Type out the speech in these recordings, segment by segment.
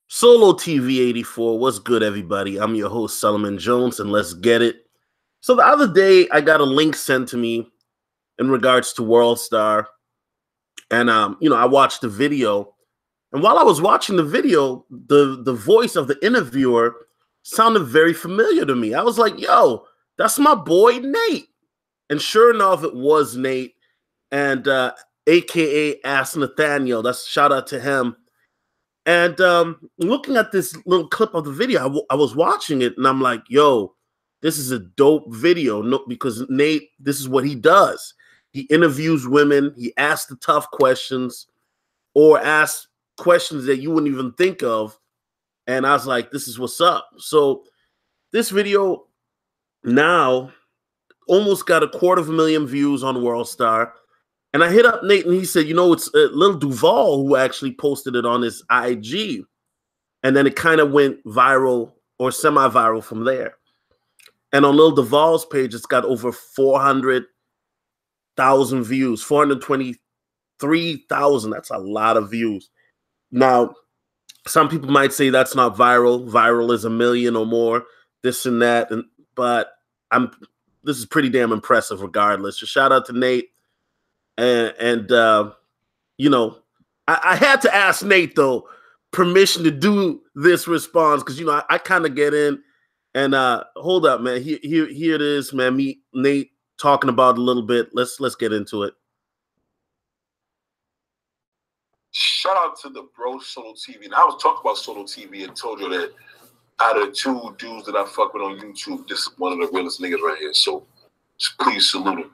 Solo TV 84, what's good, everybody? I'm your host, Solomon Jones, and let's get it. So the other day, I got a link sent to me in regards to World Star, and I watched the video. And while I was watching the video, the voice of the interviewer sounded very familiar to me. I was like, "Yo, that's my boy Nate." And sure enough, it was Nate, and AKA Ask Nathaniel. That's shout out to him. And looking at this little clip of the video, I was watching it, and I'm like, "Yo, this is a dope video." No, because Nate, this is what he does. He interviews women. He asks the tough questions, or asks questions that you wouldn't even think of. And I was like, "This is what's up." So this video now almost got 250,000 views on World Star. And I hit up Nate, and he said, it's Lil Duval who actually posted it on his IG. And then it kind of went viral or semi-viral from there. And on Lil Duval's page, it's got over 400,000 views, 423,000. That's a lot of views. Now, some people might say that's not viral. Viral is 1 million or more, this and that. But this is pretty damn impressive regardless. So shout out to Nate. And I had to ask Nate, though, permission to do this response because, I kind of get in and hold up, man. Here it is, man. Me, Nate, talking about it a little bit. Let's get into it. Shout out to the bro Solo TV. And I was talking about Solo TV and told you that out of the two dudes that I fuck with on YouTube, this is one of the realest niggas right here. So please salute him.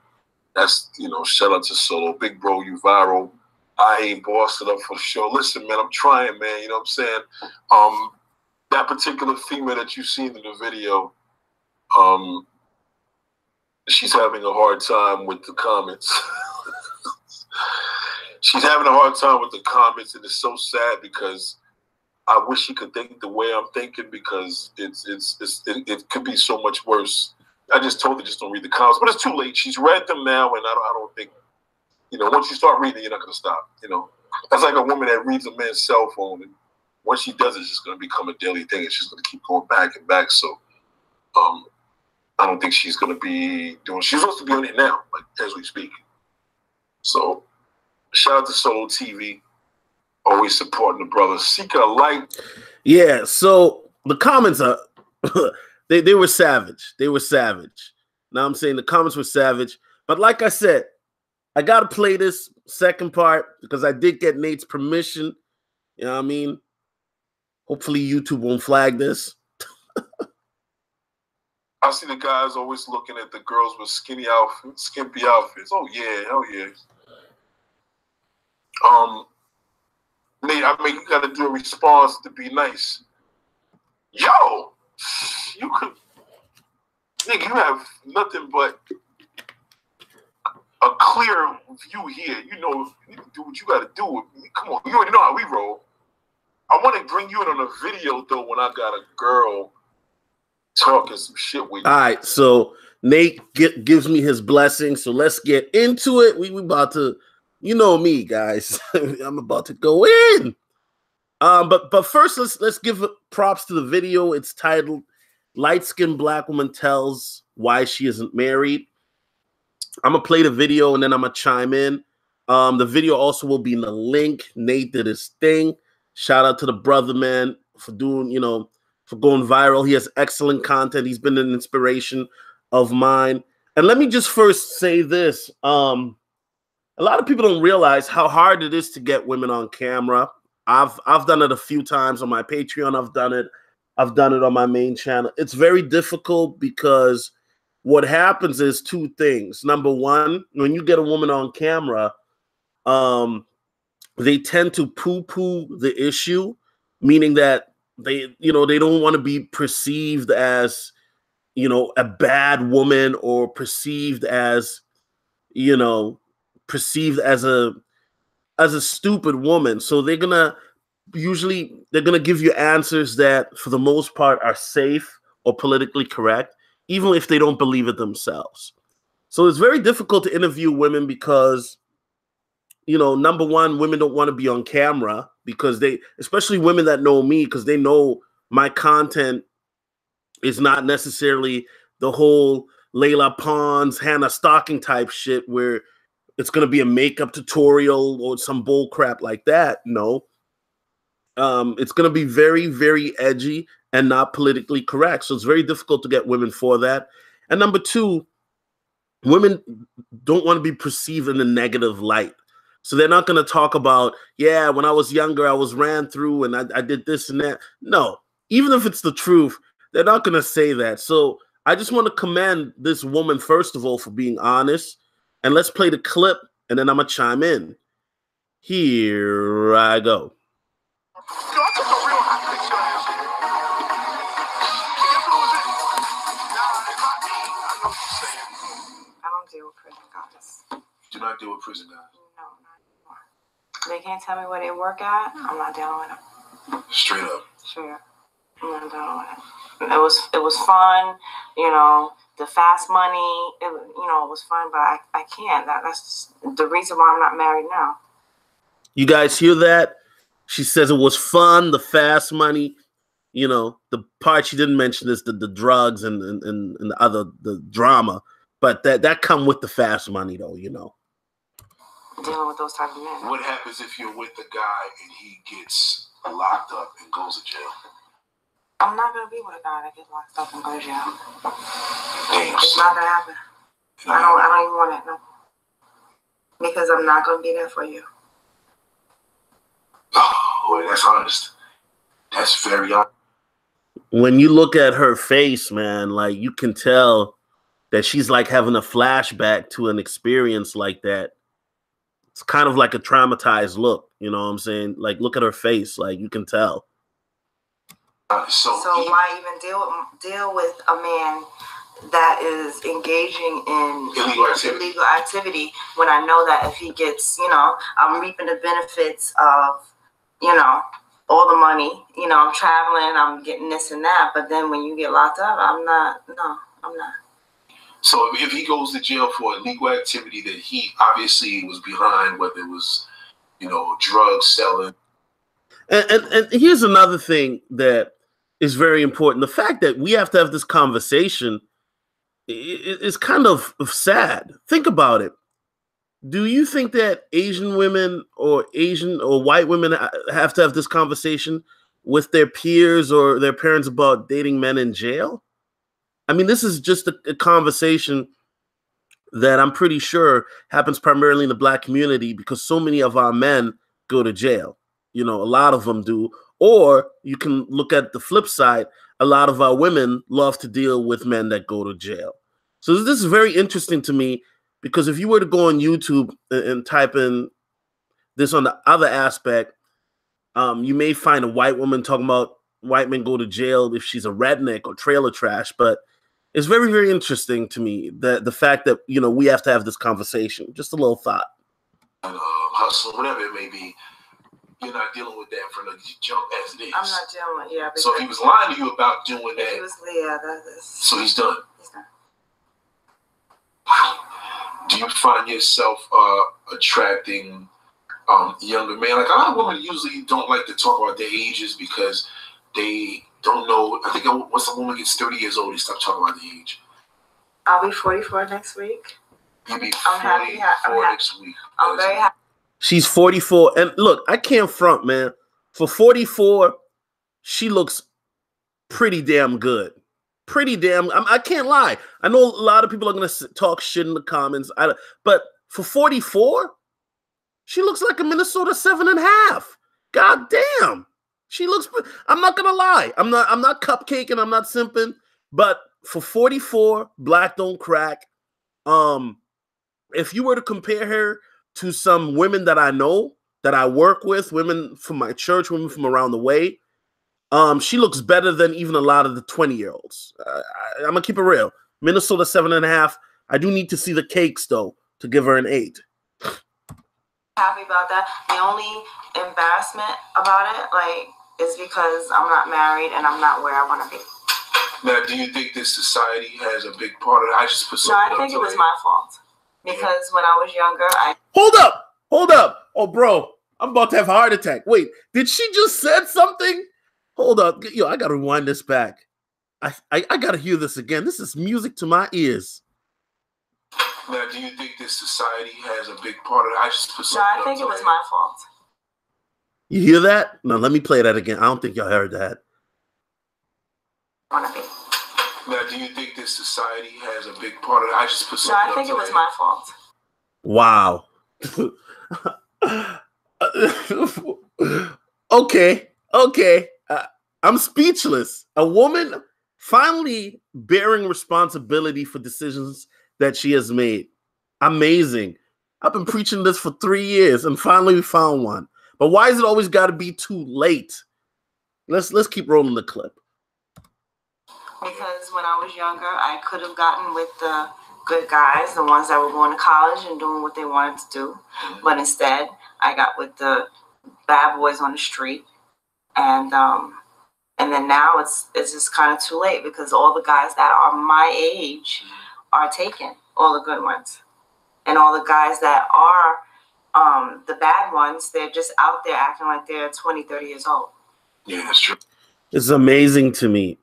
That's, shout out to Solo. Big bro, you viral. I ain't bossed it up for sure. Listen, man, I'm trying, man. You know what I'm saying? That particular female that you seen in the video, she's having a hard time with the comments. She's having a hard time with the comments, and it's so sad because I wish she could think the way I'm thinking because it could be so much worse. I just told her just don't read the comments, but it's too late. She's read them now, and I don't think, once you start reading, you're not going to stop. That's like a woman that reads a man's cell phone, and once she does it, it's just going to become a daily thing. It's just going to keep going back and back. So, I don't think she's going to be doing. She's supposed to be on it now, like as we speak. So, shout out to Solo TV, always supporting the brothers. Seek a light. Yeah. So the comments are. They were savage. They were savage. Now I'm saying the comments were savage. But like I said, I got to play this second part because I did get Nate's permission. You know what I mean? Hopefully YouTube won't flag this. I see the guys always looking at the girls with skimpy outfits. Oh, yeah. Hell yeah. Nate, you got to do a response to be nice. Yo! You could, nigga, you have nothing but a clear view here. You do what you got to do. Come on, you already know how we roll. I want to bring you in on a video, though, when I got a girl talking some shit with you. All right, so Nate gives me his blessing, so let's get into it. We about to, you know me, guys. I'm about to go in. But first, let's give props to the video. It's titled "Light-Skinned Black Woman Tells Why She Isn't Married." I'm gonna play the video and then I'm gonna chime in. The video also will be in the link. Nate did his thing. Shout out to the brother, man, for doing, for going viral. He has excellent content. He's been an inspiration of mine. And let me just first say this: a lot of people don't realize how hard it is to get women on camera. I've done it a few times on my Patreon. I've done it on my main channel. It's very difficult because what happens is two things. Number one, when you get a woman on camera, they tend to poo-poo the issue, meaning that they don't want to be perceived as, a bad woman or perceived as a stupid woman. So they're gonna give you answers that for the most part are safe or politically correct, even if they don't believe it themselves. So it's very difficult to interview women because you know, number one, women don't want to be on camera because especially women that know me, because they know my content is not necessarily the whole Layla Pons, Hannah Stocking type shit where it's going to be a makeup tutorial or some bull crap like that. No. It's going to be very, very edgy and not politically correct. So it's very difficult to get women for that. And number two, women don't want to be perceived in a negative light. So they're not going to talk about, yeah, when I was younger, I was ran through and I did this and that. No, even if it's the truth, they're not going to say that. So I just want to commend this woman, first of all, for being honest. And let's play the clip, and then I'm going to chime in. Here I go. I took a real hot picture of this shit. I don't deal with prison guys. Do not deal with prison guys? No, not anymore. They can't tell me where they work at. I'm not dealing with them. Straight up. Straight up. I'm not dealing with them. It was fun, you know, the fast money, it was fun, but I can't. That's the reason why I'm not married now. You guys hear that? She says it was fun, the fast money. You know, the part she didn't mention is the drugs and the drama. But that come with the fast money, though, you know. Dealing with those type of men. What happens if you're with the guy and he gets locked up and goes to jail? I'm not going to be with a guy that gets locked up and goes to jail. Damn. It's not going to happen. I don't even want it, no. Because I'm not going to be there for you. Oh, that's honest. That's very honest. When you look at her face, man, like you can tell that she's like having a flashback to an experience like that. It's kind of like a traumatized look, you know what I'm saying? Like, look at her face, like you can tell. So why even deal with a man that is engaging in illegal activity when I know that if he gets, I'm reaping the benefits of, all the money, I'm traveling, I'm getting this and that. But then when you get locked up, I'm not. So if he goes to jail for illegal activity that he obviously was behind, whether it was, drugs selling. And here's another thing that is very important. The fact that we have to have this conversation is kind of sad. Think about it. Do you think that Asian women or Asian or white women have to have this conversation with their peers or their parents about dating men in jail? I mean, this is just a conversation that I'm pretty sure happens primarily in the Black community because so many of our men go to jail. A lot of them do. Or you can look at the flip side. A lot of our women love to deal with men that go to jail. So this is very interesting to me because if you were to go on YouTube and type in this on the other aspect, you may find a white woman talking about white men go to jail if she's a redneck or trailer trash. But it's very, very interesting to me that the fact that, we have to have this conversation. Just a little thought. Hustle, whatever it may be. You're not dealing with that from the jump as it is. I'm not dealing with it. So if he was lying to you about doing that, so he's done. He's done. Do you find yourself attracting younger men? Like a lot of women usually don't like to talk about their ages because they don't know. I think once a woman gets 30 years old, they stop talking about the age. I'll be 44 next week. You'll be 44 next week. I'm very happy. She's 44. And look, I can't front, man. For 44, she looks pretty damn good. I can't lie. I know a lot of people are going to talk shit in the comments. But for 44, she looks like a Minnesota 7.5. God damn. She looks, I'm not going to lie. I'm not cupcaking. I'm not simping. But for 44, Black don't crack. If you were to compare her to some women that I know, that I work with, women from my church, women from around the way, she looks better than even a lot of the 20-year-olds. I'm going to keep it real. Minnesota 7.5. I do need to see the cakes, though, to give her an 8. Happy about that. The only embarrassment about it, is because I'm not married and I'm not where I want to be. Now, do you think this society has a big part of it? I just put something I think it was my fault. Because when I was younger, Hold Hold up. Oh, bro, I'm about to have a heart attack. Wait, did she just said something? Hold up. Yo, I got to rewind this back. I got to hear this again. This is music to my ears. Now, do you think this society has a big part of it? I think it was my fault. You hear that? No, let me play that again. I don't think y'all heard that. Wanna be. Now, do you think this society has a big part of it? I think it was my fault. Wow. Okay. I'm speechless. A woman finally bearing responsibility for decisions that she has made. Amazing. I've been preaching this for 3 years and finally we found one. But why is it always got to be too late? Let's keep rolling the clip. Because when I was younger, I could have gotten with the good guys, the ones that were going to college and doing what they wanted to do. But instead, I got with the bad boys on the street. And then now it's just kind of too late because all the guys that are my age are taken, all the good ones. And all the guys that are the bad ones, they're just out there acting like they're 20, 30 years old. Yeah, that's true. It's amazing to me.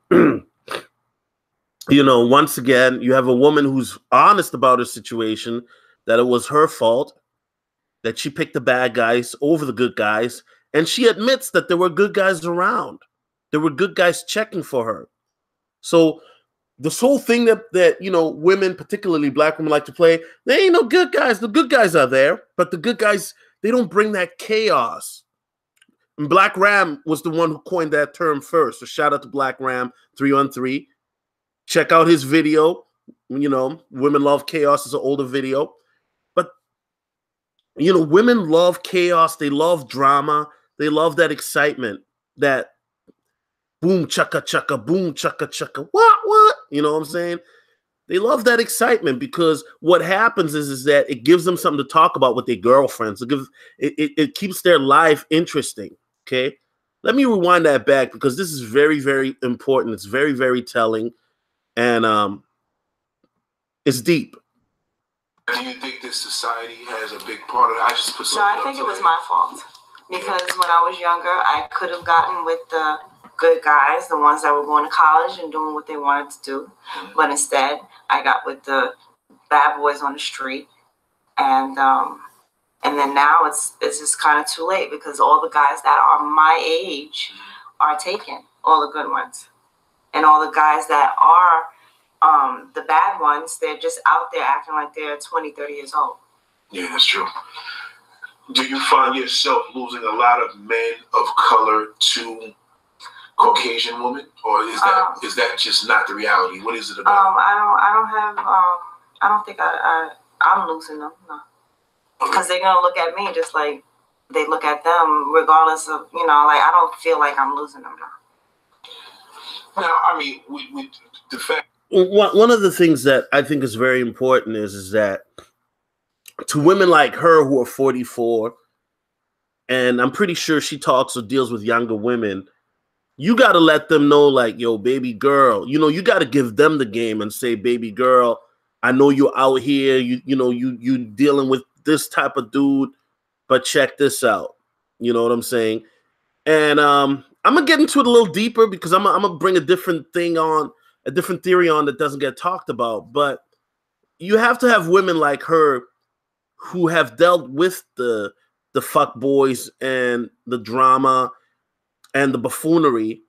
You know, once again, you have a woman who's honest about her situation, that it was her fault, that she picked the bad guys over the good guys, and she admits that there were good guys around. There were good guys checking for her. So this whole thing that you know, women, particularly black women, like to play, there ain't no good guys. The good guys are there, but the good guys, they don't bring that chaos. And Black Ram was the one who coined that term first. So shout out to Black Ram 313. Check out his video. You know, Women Love Chaos is an older video. But, you know, women love chaos. They love drama. They love that excitement. That boom, chaka, chaka, boom, chaka, chaka. What? You know what I'm saying? They love that excitement because what happens is that it gives them something to talk about with their girlfriends. It keeps their life interesting, okay? Let me rewind that back because this is very, very important. It's very, very telling. And it's deep. Do you think this society has a big part of it? I think it was my fault. Because when I was younger, I could have gotten with the good guys, the ones that were going to college and doing what they wanted to do. But instead, I got with the bad boys on the street. And then now it's just kind of too late because all the guys that are my age are taken, all the good ones. And all the guys that are the bad ones, they're just out there acting like they're 20, 30 years old. Yeah, that's true. Do you find yourself losing a lot of men of color to Caucasian women, or is that just not the reality? What is it about? I don't think I'm losing them, no. Because they're gonna look at me just like they look at them, regardless of, you know, like I don't feel like I'm losing them now. Now, I mean, we the fact. One of the things that I think is very important is that to women like her who are 44, and I'm pretty sure she talks or deals with younger women, you got to let them know, like, yo, baby girl, you know, you got to give them the game and say, baby girl, I know you're out here, you dealing with this type of dude, but check this out. You know what I'm saying? And I'm gonna get into it a little deeper because I'm gonna bring a different thing on, a different theory on that doesn't get talked about. But you have to have women like her who have dealt with the fuck boys and the drama and the buffoonery,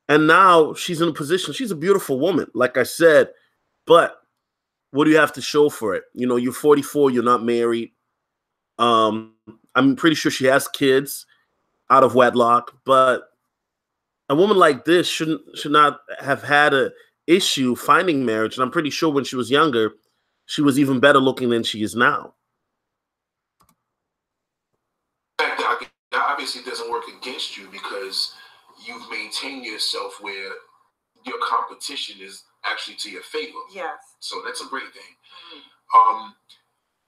and now she's in a position. She's a beautiful woman, like I said, but what do you have to show for it? You know, you're 44, you're not married. I'm pretty sure she has kids out of wedlock, but a woman like this should not have had a issue finding marriage. And I'm pretty sure when she was younger, she was even better looking than she is now. That obviously doesn't work against you because you've maintained yourself where your competition is actually to your favor. Yes. So that's a great thing.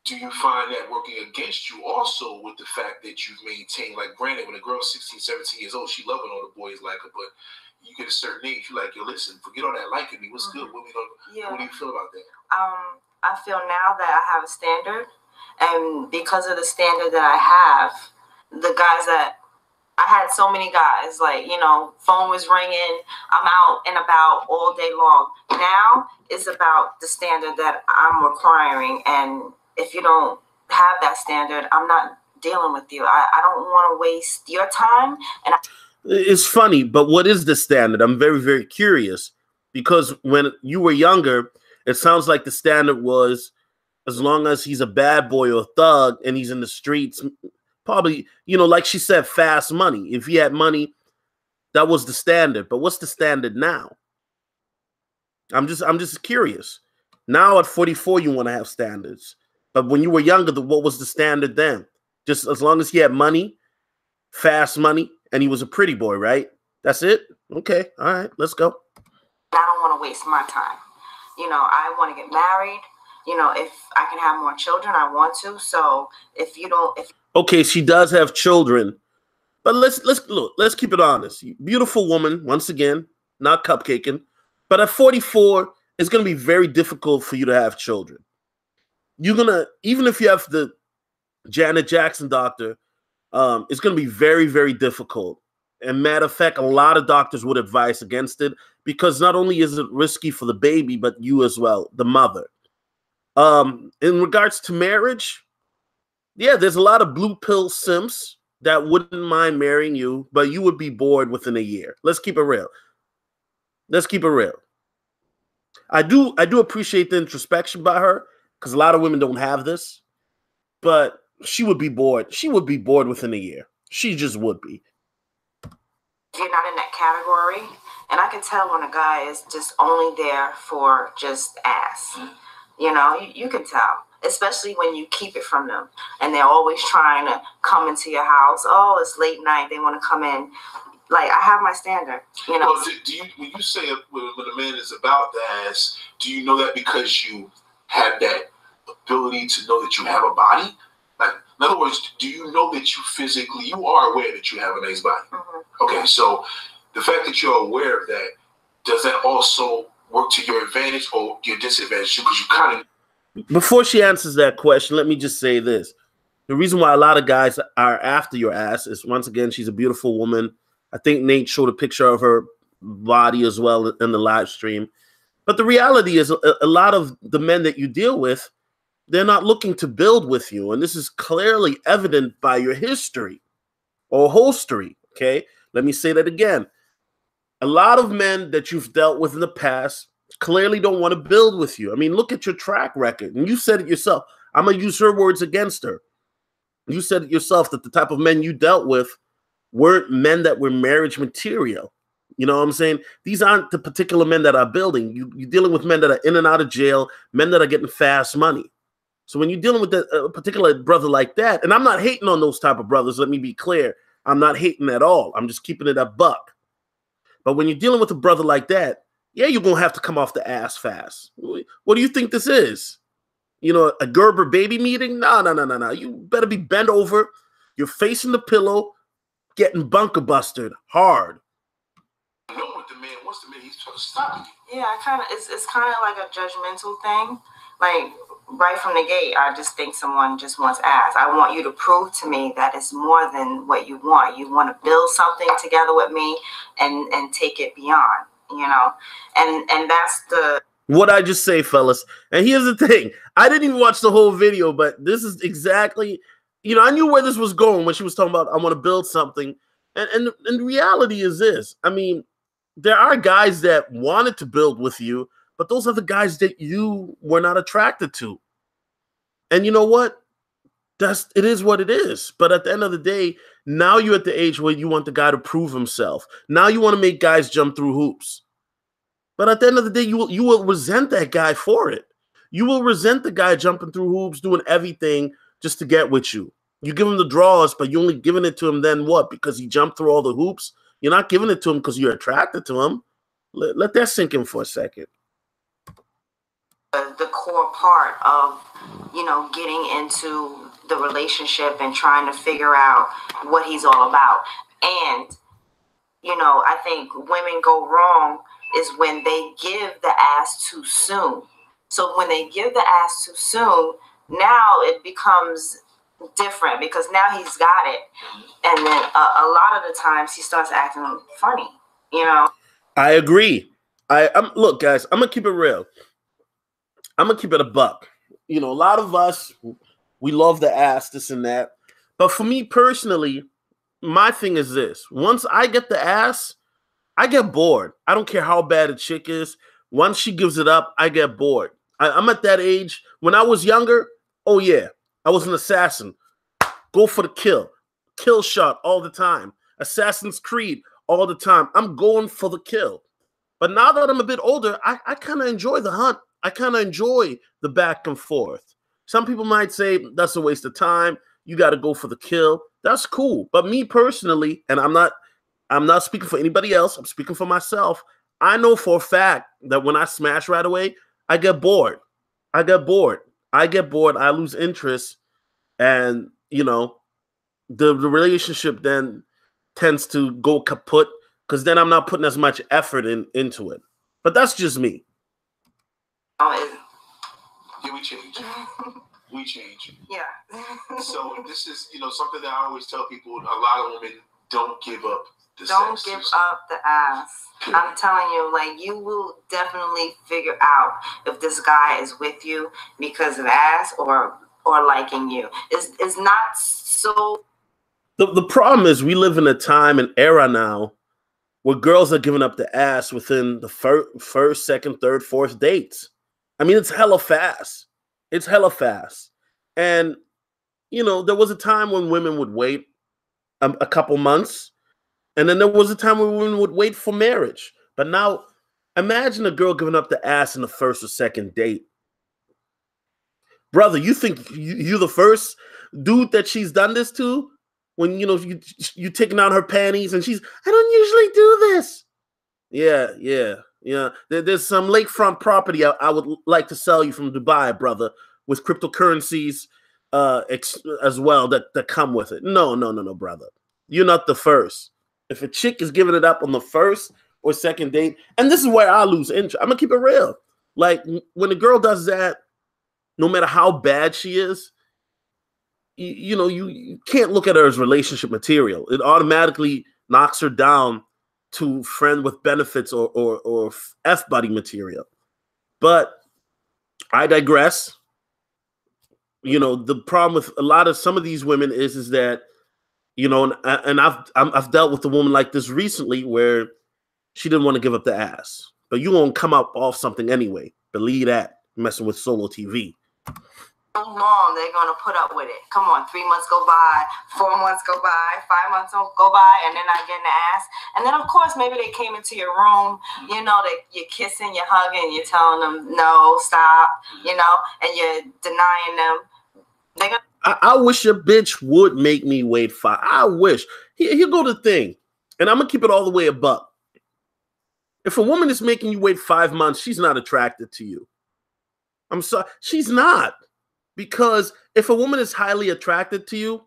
Do you find that working against you also with the fact that you've maintained, like, granted, when a girl's 16, 17 years old, she loving all the boys like her, but you get a certain age, you're like, yo, listen, forget all that liking me. What's good? What do you feel about that? I feel now that I have a standard And because of the standard that I have, the guys that I had so many guys, like, you know, phone was ringing, I'm out and about all day long. Now it's about the standard that I'm requiring. And if you don't have that standard, I'm not dealing with you. I don't want to waste your time. And it's funny, but what is the standard? I'm very, very curious, because when you were younger, it sounds like the standard was, as long as he's a bad boy or thug and he's in the streets, probably, you know, like she said, fast money. If he had money, that was the standard. But what's the standard now? I'm just curious. Now at 44, you want to have standards. But when you were younger, what was the standard then? Just as long as he had money, fast money, and he was a pretty boy, right? That's it? Okay. All right. Let's go. I don't want to waste my time. You know, I want to get married. You know, if I can have more children, I want to. So if you don't, okay, she does have children, but let's keep it honest. Beautiful woman, once again, not cupcaking, but at 44, it's gonna be very difficult for you to have children. You're gonna, even if you have the Janet Jackson doctor, it's gonna be very, very difficult. And matter of fact, a lot of doctors would advise against it, because not only is it risky for the baby, but you as well, the mother. In regards to marriage, yeah, there's a lot of blue pill simps that wouldn't mind marrying you, but you would be bored within a year. Let's keep it real. Let's keep it real. I do appreciate the introspection by her, because a lot of women don't have this, but she would be bored. She would be bored within a year. She just would be. You're not in that category, and I can tell when a guy is just only there for just ass. You know, you can tell, especially when you keep it from them, and they're always trying to come into your house. Oh, it's late night, they want to come in. Like, I have my standard, you know. Well, do you, when you say when a man is about the ass, do you know that because you have that ability to know that you have a body? Like, in other words, do you know that you are aware that you have a nice body? Mm-hmm. Okay, so the fact that you're aware of that, does that also work to your advantage or your disadvantage? Because you kind of... Before she answers that question, let me just say this. The reason why a lot of guys are after your ass is, once again, she's a beautiful woman. I think Nate showed a picture of her body as well in the live stream. But the reality is, a lot of the men that you deal with, they're not looking to build with you. And this is clearly evident by your history or history. Okay, let me say that again. A lot of men that you've dealt with in the past clearly don't want to build with you. I mean, look at your track record. And you said it yourself. I'm going to use her words against her. You said it yourself that the type of men you dealt with weren't men that were marriage material. You know what I'm saying? These aren't the particular men that are building. You're dealing with men that are in and out of jail, men that are getting fast money. So when you're dealing with a particular brother like that, and I'm not hating on those type of brothers, let me be clear. I'm not hating at all. I'm just keeping it a buck. But when you're dealing with a brother like that, yeah, you're going to have to come off the ass fast. What do you think this is? You know, a Gerber baby meeting? No. You better be bent over. You're facing the pillow, getting bunker busted hard. You know what the man wants, he's trying to stop you. Yeah, it's kind of like a judgmental thing. Like, right from the gate, I just think someone just wants ass. I want you to prove to me that it's more than what you want. You want to build something together with me and take it beyond, you know? And that's the... What I just say, fellas. And here's the thing. I didn't even watch the whole video, but this is exactly... You know, I knew where this was going when she was talking about, I want to build something. And the reality is this. I mean, there are guys that wanted to build with you, but those are the guys that you were not attracted to. And you know what? It is what it is. But at the end of the day, now you're at the age where you want the guy to prove himself. Now you want to make guys jump through hoops. But at the end of the day, you will resent that guy for it. You will resent the guy jumping through hoops, doing everything just to get with you. You give him the draws, but you're only giving it to him then what? Because he jumped through all the hoops? You're not giving it to him because you're attracted to him. Let that sink in for a second. The core part of, you know, getting into the relationship and trying to figure out what he's all about. And, you know, I think women go wrong is when they give the ass too soon. So when they give the ass too soon, now it becomes different because now he's got it, and then a lot of the times he starts acting funny. I agree. Look, guys, I'm gonna keep it real. I'm gonna keep it a buck. A lot of us, we love the ass, this and that. But for me personally, my thing is this: once I get the ass, I get bored. I don't care how bad a chick is. Once she gives it up, I get bored. I'm at that age. When I was younger, oh yeah, I was an assassin. Go for the kill shot all the time. Assassin's Creed all the time. I'm going for the kill. But now that I'm a bit older, I kind of enjoy the hunt. I kind of enjoy the back and forth. Some people might say that's a waste of time. You got to go for the kill. That's cool. But me personally, and I'm not speaking for anybody else. I'm speaking for myself. I know for a fact that when I smash right away, I get bored. I lose interest. And, the relationship then tends to go kaput because then I'm not putting as much effort into it. But that's just me. Yeah, we change. We change. Yeah. So this is, something that I always tell people. A lot of women don't give up the Don't sex. give up the ass. I'm telling you, you will definitely figure out if this guy is with you because of ass or liking you. It's not so. The problem is we live in a time and era now where girls are giving up the ass within the first, second, third, fourth dates. I mean, it's hella fast. And, there was a time when women would wait a couple months. And then there was a time when women would wait for marriage. But now, imagine a girl giving up the ass in the first or second date. Brother, you think you're the first dude that she's done this to? When, you taking out her panties and she's, I don't usually do this. Yeah. There's some lakefront property I would like to sell you from Dubai, brother, with cryptocurrencies as well that come with it. No, brother. You're not the first. If a chick is giving it up on the first or second date, and this is where I lose interest. I'm going to keep it real. When a girl does that, no matter how bad she is, you can't look at her as relationship material. It automatically knocks her down to friend with benefits or F-buddy material. But I digress. The problem with some of these women is that, and I've dealt with a woman like this recently where she didn't want to give up the ass. But you won't come up off something anyway. Believe that. Messing with Solo TV. Long they're gonna put up with it. Come on, 3 months go by, 4 months go by, 5 months go by, and they're not getting the ass. And then of course maybe they came into your room, that you're kissing, you're hugging, you're telling them no, stop, and you're denying them. I wish a bitch would make me wait 5. I wish. Here go the thing, and I'm gonna keep it all the way a buck. If a woman is making you wait 5 months, she's not attracted to you. I'm sorry, she's not. Because if a woman is highly attracted to you,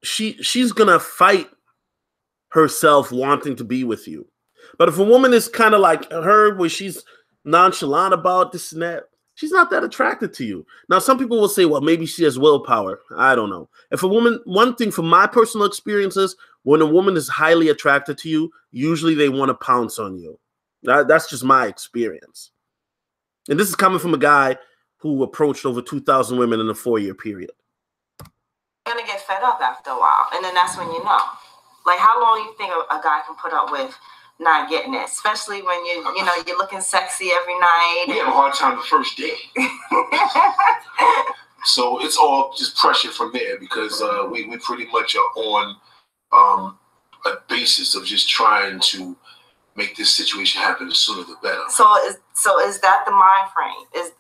she's gonna fight herself wanting to be with you. But if a woman is kind of like her, where she's nonchalant about this and that, she's not that attracted to you. Now, some people will say, well, maybe she has willpower. I don't know. If a woman, one thing from my personal experiences, when a woman is highly attracted to you, usually they want to pounce on you. That's just my experience. And this is coming from a guy who approached over 2,000 women in a 4-year period. You're going to get fed up after a while. And then that's when you know. How long do you think a guy can put up with not getting it? Especially when you're looking sexy every night. We have a hard time the first day. So it's all just pressure from there because we pretty much are on a basis of just trying to make this situation happen the sooner the better. So is that the mind frame? Is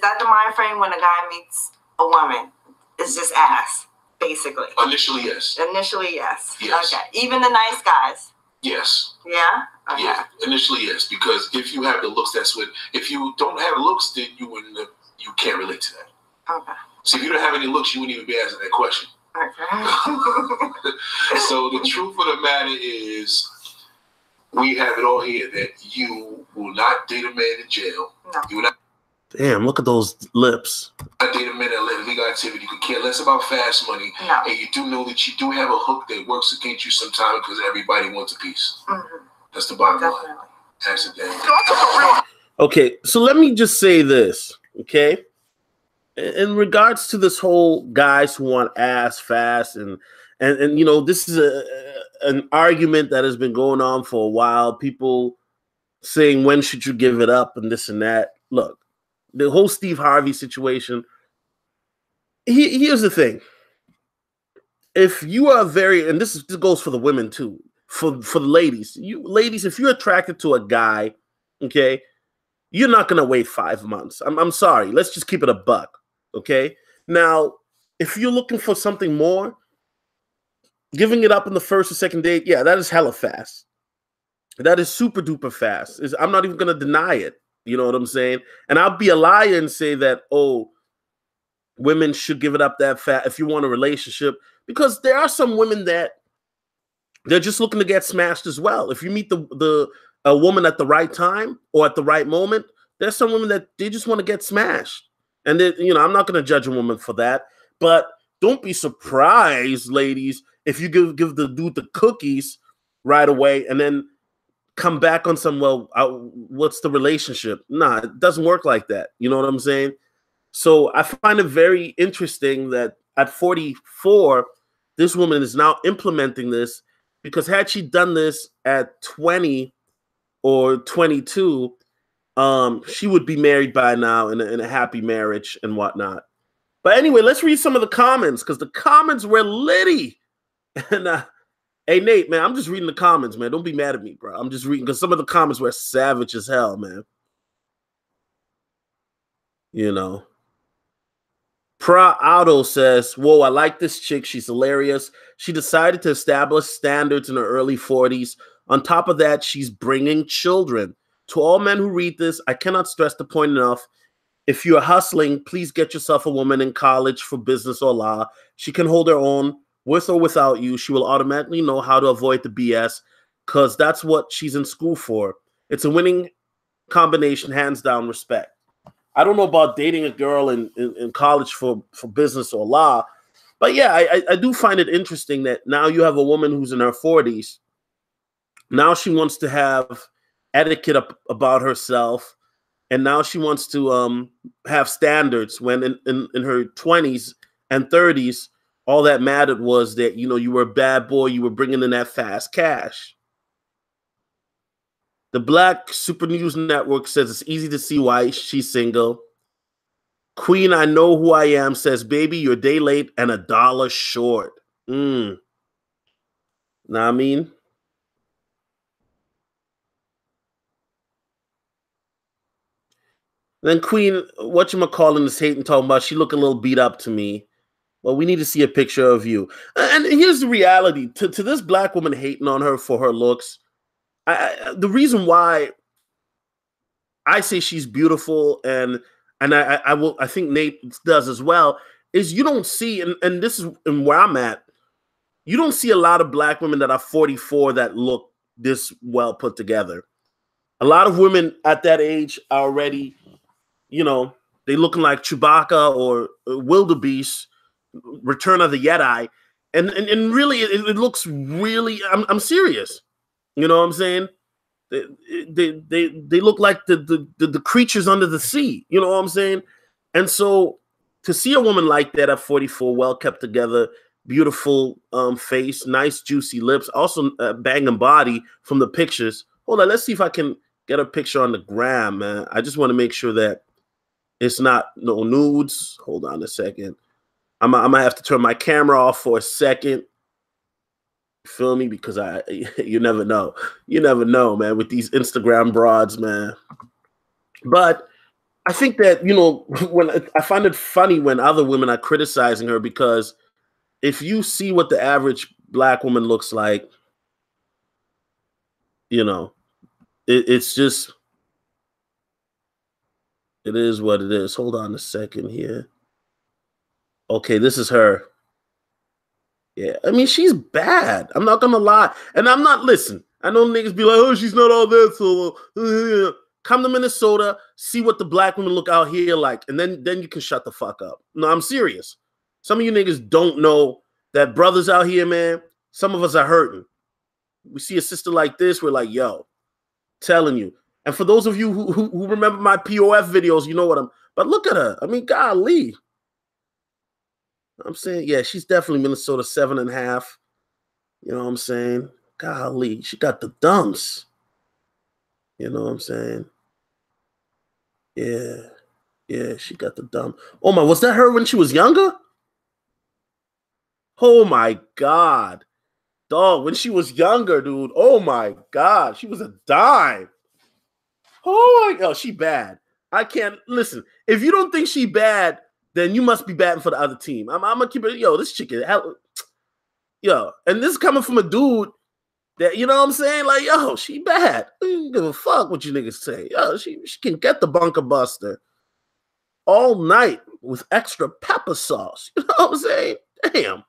that the mind frame when a guy meets a woman? It's just ass, basically. Initially, yes. Yes. Yes. Okay. Even the nice guys. Yes. Yeah. Okay. Yeah. Initially, yes. Because if you have the looks, that's what. If you don't have looks, then you can't relate to that. Okay. So if you don't have any looks, you wouldn't even be asking that question. Okay. So the truth of the matter is, we have it all here that you will not date a man in jail. No. You will not. Damn, look at those lips. I date a man that live legal activity. You could care less about fast money. No. And you do know that you do have a hook that works against you sometimes because everybody wants a piece. Mm-hmm. That's the bottom line. Accidentally. Okay, so let me just say this, okay? In regards to this whole guys who want ass fast and you know, this is an argument that has been going on for a while. People saying, when should you give it up and this and that. Look, the whole Steve Harvey situation, here's the thing. If you are and this goes for the women too, for the ladies. Ladies, if you're attracted to a guy, okay, you're not going to wait 5 months. I'm sorry. Let's just keep it a buck, okay? Now, if you're looking for something more, giving it up in the first or second date, yeah, that is hella fast. That is super duper fast. I'm not even going to deny it. You know what I'm saying? And I'll be a liar and say that, oh, women should give it up that fast if you want a relationship, because there are some women that they're just looking to get smashed as well. If you meet a woman at the right time or at the right moment, there's some women that they just want to get smashed. And you know, I'm not going to judge a woman for that, but don't be surprised, ladies, if you give the dude the cookies right away and then come back on some, well, what's the relationship? Nah, it doesn't work like that. You know what I'm saying? So I find it very interesting that at 44, this woman is now implementing this, because had she done this at 20 or 22, she would be married by now in a happy marriage and whatnot. But anyway, let's read some of the comments, because the comments were litty. And hey, Nate, man, I'm just reading the comments, man. Don't be mad at me, bro. I'm just reading because some of the comments were savage as hell, man. You know. Pra Auto says, whoa, I like this chick. She's hilarious. She decided to establish standards in her early 40s. On top of that, she's bringing children. To all men who read this, I cannot stress the point enough. If you're hustling, please get yourself a woman in college for business or law. She can hold her own. With or without you, she will automatically know how to avoid the BS, because that's what she's in school for. It's a winning combination, hands down, respect. I don't know about dating a girl in college for business or law, but yeah, I do find it interesting that now you have a woman who's in her 40s. Now she wants to have etiquette about herself, and now she wants to have standards, when in her 20s and 30s, all that mattered was that, you know, you were a bad boy. You were bringing in that fast cash. The Black Super News Network says it's easy to see why she's single. Queen, I know who I am, says, baby, you're a day late and $1 short. Know what I mean? Then Queen, whatchamacallit is hating, talking about she look a little beat up to me. Well, we need to see a picture of you. And here's the reality. To this black woman hating on her for her looks, the reason why I say she's beautiful, and I think Nate does as well, is you don't see, and this is where I'm at, you don't see a lot of black women that are 44 that look this well put together. A lot of women at that age are already, you know, they looking like Chewbacca or Wildebeest, Return of the Jedi, and really it looks really. I'm serious. You know what I'm saying? They look like the creatures under the sea. You know what I'm saying? And so to see a woman like that at 44, well kept together, beautiful face, nice juicy lips, also banging body from the pictures. Hold on, let's see if I can get a picture on the gram, man. I just want to make sure that it's not no nudes. Hold on a second. I'm gonna have to turn my camera off for a second. Feel me? Because you never know. You never know, man, with these Instagram broads, man. But I think that, you know, when I find it funny when other women are criticizing her, because if you see what the average black woman looks like, you know, it's just, it is what it is. Hold on a second here. Okay, this is her. Yeah, I mean, she's bad. I'm not gonna lie. And I'm not, listen, I know niggas be like, oh, she's not all that, so Come to Minnesota, see what the black women look out here like, and then you can shut the fuck up. No, I'm serious. Some of you niggas don't know that brothers out here, man, some of us are hurting. We see a sister like this, we're like, yo, telling you. And for those of you who remember my POF videos, you know what but look at her. I mean, golly. I'm saying, yeah, she's definitely Minnesota 7.5. You know what I'm saying? Golly, she got the dumps. You know what I'm saying? Yeah, she got the dump. Oh my, was that her when she was younger? Oh my God. Dog, when she was younger, dude. Oh my God, she was a dime. Oh my God, she bad. I can't, listen, if you don't think she bad, then you must be batting for the other team. I'm gonna keep it, yo, this chick is, yo, and this is coming from a dude that, you know what I'm saying? Like, yo, she bad. I don't give a fuck what you niggas say. Yo, she can get the bunker buster all night with extra pepper sauce. You know what I'm saying? Damn.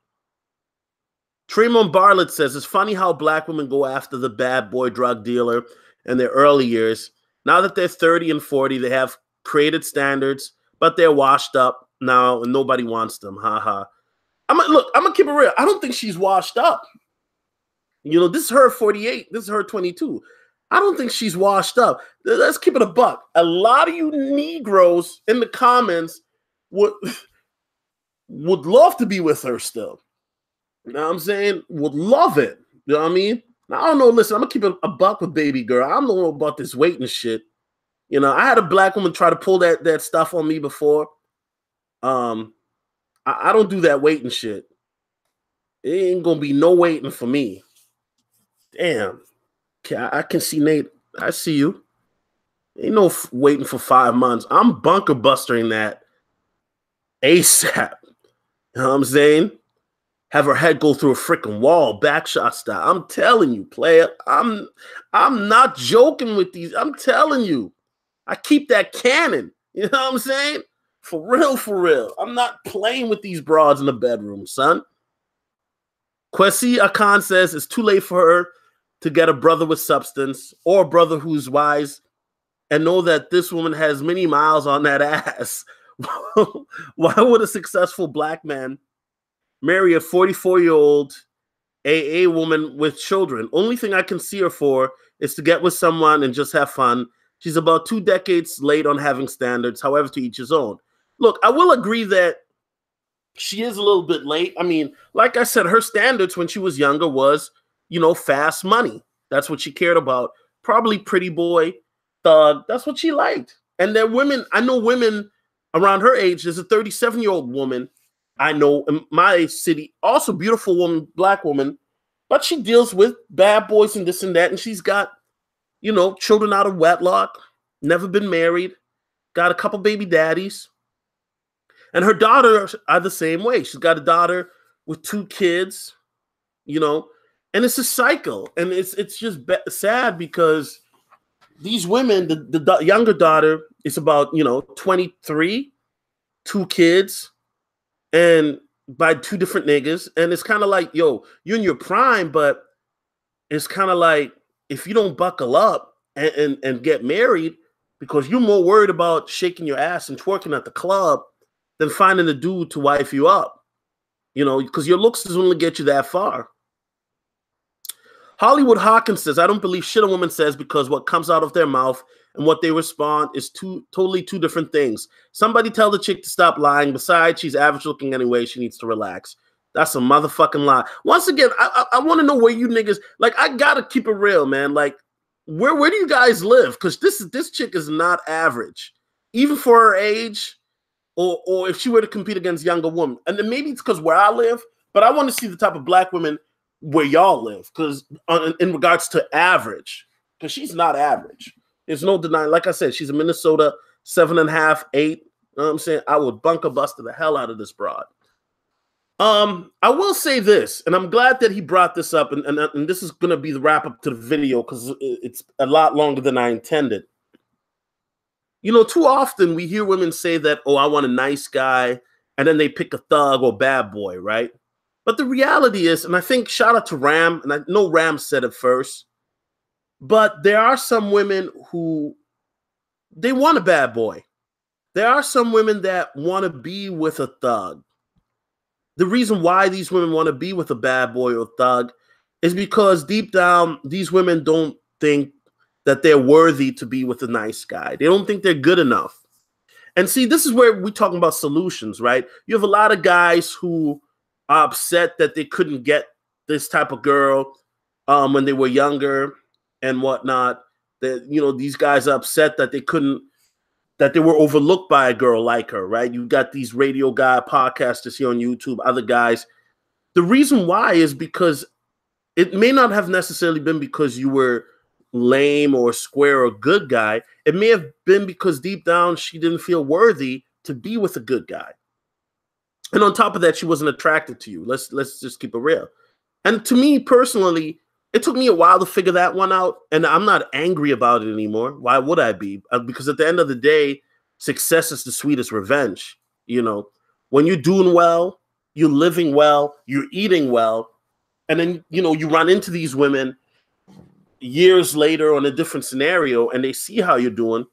Tremont Bartlett says, it's funny how black women go after the bad boy drug dealer in their early years. Now that they're 30 and 40, they have created standards, but they're washed up now and nobody wants them. Ha ha. I'm gonna keep it real. I don't think she's washed up. You know, this is her 48. This is her 22. I don't think she's washed up. Let's keep it a buck. A lot of you Negroes in the comments would love to be with her still. You know what I'm saying? Would love it. You know what I mean? Now, I don't know. Listen, I'm going to keep it a buck with baby girl. I don't know about this weight and shit. You know, I had a black woman try to pull that stuff on me before. I don't do that waiting shit. It ain't going to be no waiting for me. Damn. I can see Nate. I see you. Ain't no waiting for 5 months. I'm bunker bustering that ASAP. You know what I'm saying? Have her head go through a freaking wall, backshot style. I'm telling you, player. I'm not joking with these. I'm telling you. I keep that cannon. You know what I'm saying? For real, for real. I'm not playing with these broads in the bedroom, son. Kwesi Akan says it's too late for her to get a brother with substance or a brother who's wise and know that this woman has many miles on that ass. Why would a successful black man marry a 44-year-old AA woman with children? Only thing I can see her for is to get with someone and just have fun. She's about 2 decades late on having standards, however, to each his own. Look, I will agree that she is a little bit late. I mean, like I said, her standards when she was younger was, you know, fast money. That's what she cared about. Probably pretty boy, thug. That's what she liked. And there are women, I know women around her age. There's a 37-year-old woman I know in my city, also beautiful woman, black woman, but she deals with bad boys and this and that. And she's got, you know, children out of wedlock, never been married, got a couple baby daddies. And her daughters are the same way. She's got a daughter with 2 kids, you know, and it's a cycle. And it's just sad because these women, the younger daughter is about, you know, 23, 2 kids, and by 2 different niggas. And it's kind of like, yo, you're in your prime, but it's kind of like if you don't buckle up and get married because you're more worried about shaking your ass and twerking at the club than finding a dude to wife you up, you know, because your looks doesn't only get you that far. Hollywood Hawkins says, I don't believe shit a woman says because what comes out of their mouth and what they respond is totally two different things. Somebody tell the chick to stop lying. Besides, she's average looking anyway. She needs to relax. That's a motherfucking lie. Once again, I want to know where you niggas, like, I got to keep it real, man. Like, where do you guys live? Because this chick is not average, even for her age. Or if she were to compete against younger women. And then maybe it's because where I live, but I want to see the type of black women where y'all live, because in regards to average, because she's not average. There's no denying. Like I said, she's a Minnesota 7.5, 8. You know what I'm saying? I would bunker buster the hell out of this broad. I will say this, and I'm glad that he brought this up, and this is going to be the wrap up to the video because it's a lot longer than I intended. You know, too often we hear women say that, oh, I want a nice guy, and then they pick a thug or bad boy, right? But the reality is, and I think shout out to Ram, and I know Ram said it first, but there are some women who they want a bad boy. There are some women that want to be with a thug. The reason why these women want to be with a bad boy or thug is because deep down, these women don't think that they're worthy to be with a nice guy. They don't think they're good enough. And see, this is where we're talking about solutions, right? You have a lot of guys who are upset that they couldn't get this type of girl when they were younger and whatnot. That, you know, these guys are upset that they couldn't, that they were overlooked by a girl like her, right? You got these radio guy podcasters here on YouTube, other guys. The reason why is because it may not have necessarily been because you were lame or square or good guy. It may have been because deep down she didn't feel worthy to be with a good guy. And on top of that, she wasn't attracted to you. Let's just keep it real. And to me personally, it took me a while to figure that one out, and I'm not angry about it anymore. Why would I be? Because at the end of the day, success is the sweetest revenge. You know, when you're doing well, you're living well, you're eating well, and then, you know, you run into these women years later on a different scenario, and they see how you're doing,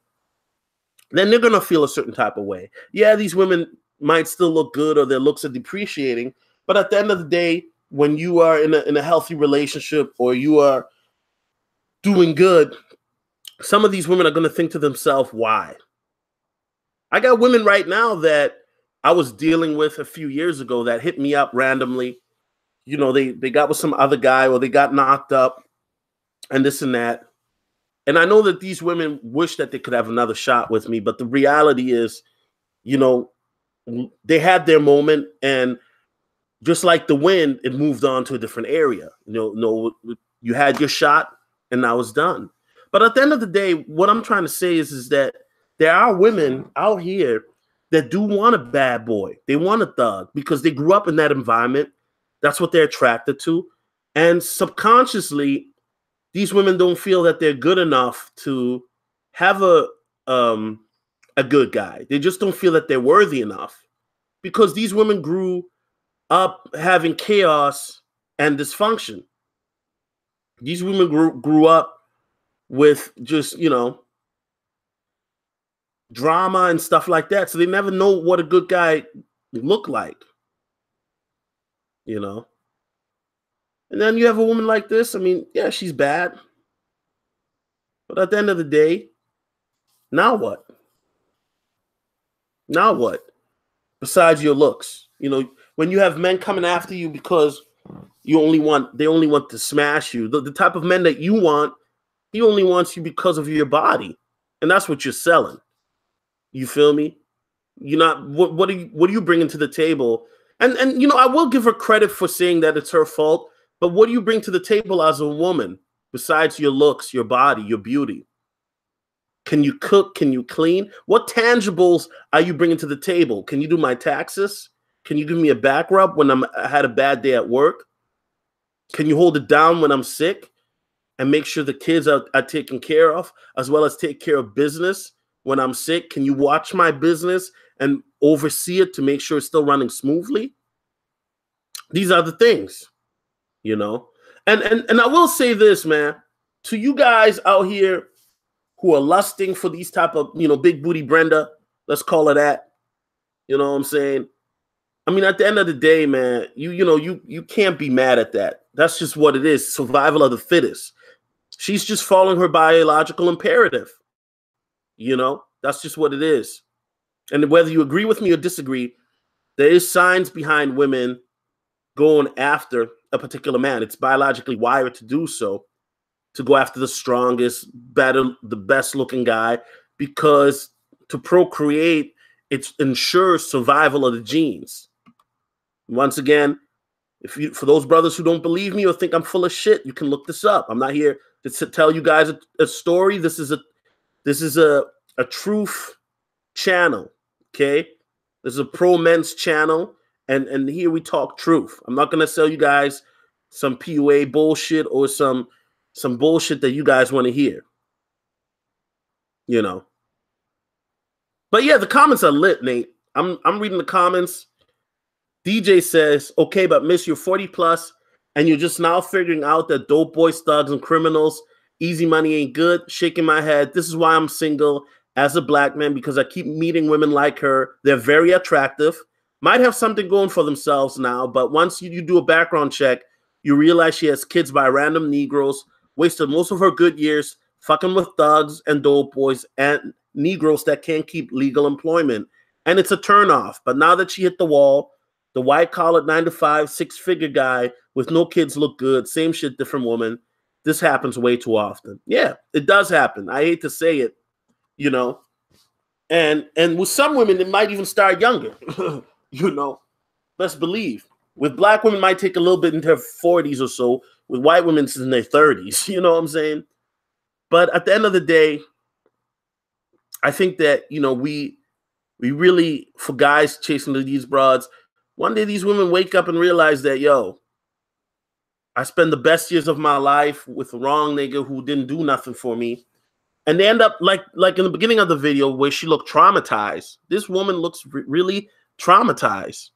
then they're going to feel a certain type of way. Yeah, these women might still look good or their looks are depreciating, but at the end of the day, when you are in a healthy relationship or you are doing good, some of these women are going to think to themselves, why? I got women right now that I was dealing with a few years ago that hit me up randomly. You know, they got with some other guy or they got knocked up and this and that. And I know that these women wish that they could have another shot with me, but the reality is, you know, they had their moment, and just like the wind, it moved on to a different area. You had your shot, and now it's done. But at the end of the day, what I'm trying to say is that there are women out here that do want a bad boy. They want a thug because they grew up in that environment. That's what they're attracted to. And subconsciously, these women don't feel that they're good enough to have a good guy. They just don't feel that they're worthy enough because these women grew up having chaos and dysfunction. These women grew up with just, you know, drama and stuff like that. So they never know what a good guy looked like, you know. And then you have a woman like this. I mean, yeah, she's bad. But at the end of the day, now what? Now what? Besides your looks, you know, when you have men coming after you because they only want to smash you. The type of men that you want, he only wants you because of your body, and that's what you're selling. You feel me? You're not. What are you bringing to the table? And you know, I will give her credit for saying that it's her fault. But what do you bring to the table as a woman besides your looks, your body, your beauty? Can you cook? Can you clean? What tangibles are you bringing to the table? Can you do my taxes? Can you give me a back rub when I had a bad day at work? Can you hold it down when I'm sick and make sure the kids are taken care of, as well as take care of business when I'm sick? Can you watch my business and oversee it to make sure it's still running smoothly? These are the things, you know. And I will say this, man, to you guys out here who are lusting for these type of, you know, big booty Brenda, let's call her that. You know what I'm saying? I mean, at the end of the day, man, you can't be mad at that. That's just what it is. Survival of the fittest. She's just following her biological imperative. You know, that's just what it is. And whether you agree with me or disagree, there is science behind women going after a particular man. It's biologically wired to do so, to go after the strongest, better, the best looking guy, because to procreate, it ensures survival of the genes. Once again, for those brothers who don't believe me or think I'm full of shit, you can look this up. I'm not here to tell you guys a story. This is a truth channel, okay? This is a pro men's channel, and here we talk truth. I'm not gonna sell you guys some PUA bullshit or some bullshit that you guys want to hear, you know. But yeah, the comments are lit, Nate. I'm reading the comments. DJ says, okay, but miss, you're 40 plus and you're just now figuring out that dope boys, thugs, and criminals, easy money ain't good. Shaking my head. This is why I'm single. as a black man because I keep meeting women like her. They're very attractive, might have something going for themselves now, but once you do a background check, you realize she has kids by random Negroes, wasted most of her good years fucking with thugs and dope boys and Negroes that can't keep legal employment. And it's a turnoff. But now that she hit the wall, the white-collar 9-to-5, six-figure guy with no kids look good, same shit, different woman. This happens way too often. Yeah, it does happen. I hate to say it, you know. And with some women, it might even start younger, you know. Best believe. With black women, it might take a little bit into their 40s or so. With white women, it's in their 30s. You know what I'm saying? But at the end of the day, I think that, you know, we really, for guys chasing these broads, one day these women wake up and realize that, yo, I spend the best years of my life with the wrong nigga who didn't do nothing for me. And they end up like in the beginning of the video where she looked traumatized. This woman looks really traumatized.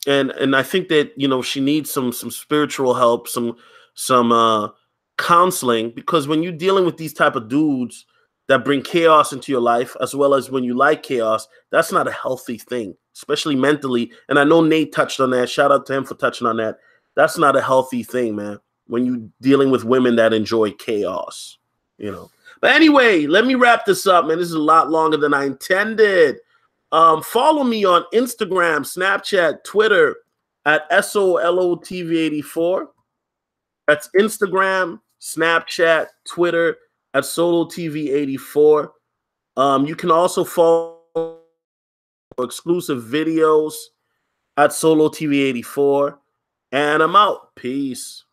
And I think that, you know, she needs some spiritual help, some counseling, because when you're dealing with these type of dudes that bring chaos into your life, as well as when you like chaos, that's not a healthy thing, especially mentally. And I know Nate touched on that. Shout out to him for touching on that. That's not a healthy thing, man, when you're dealing with women that enjoy chaos, you know. But anyway, let me wrap this up, man. This is a lot longer than I intended. Follow me on Instagram, Snapchat, Twitter at SOLOTV84. That's Instagram, Snapchat, Twitter at SoloTV84. You can also follow exclusive videos at SoloTV84. And I'm out. Peace.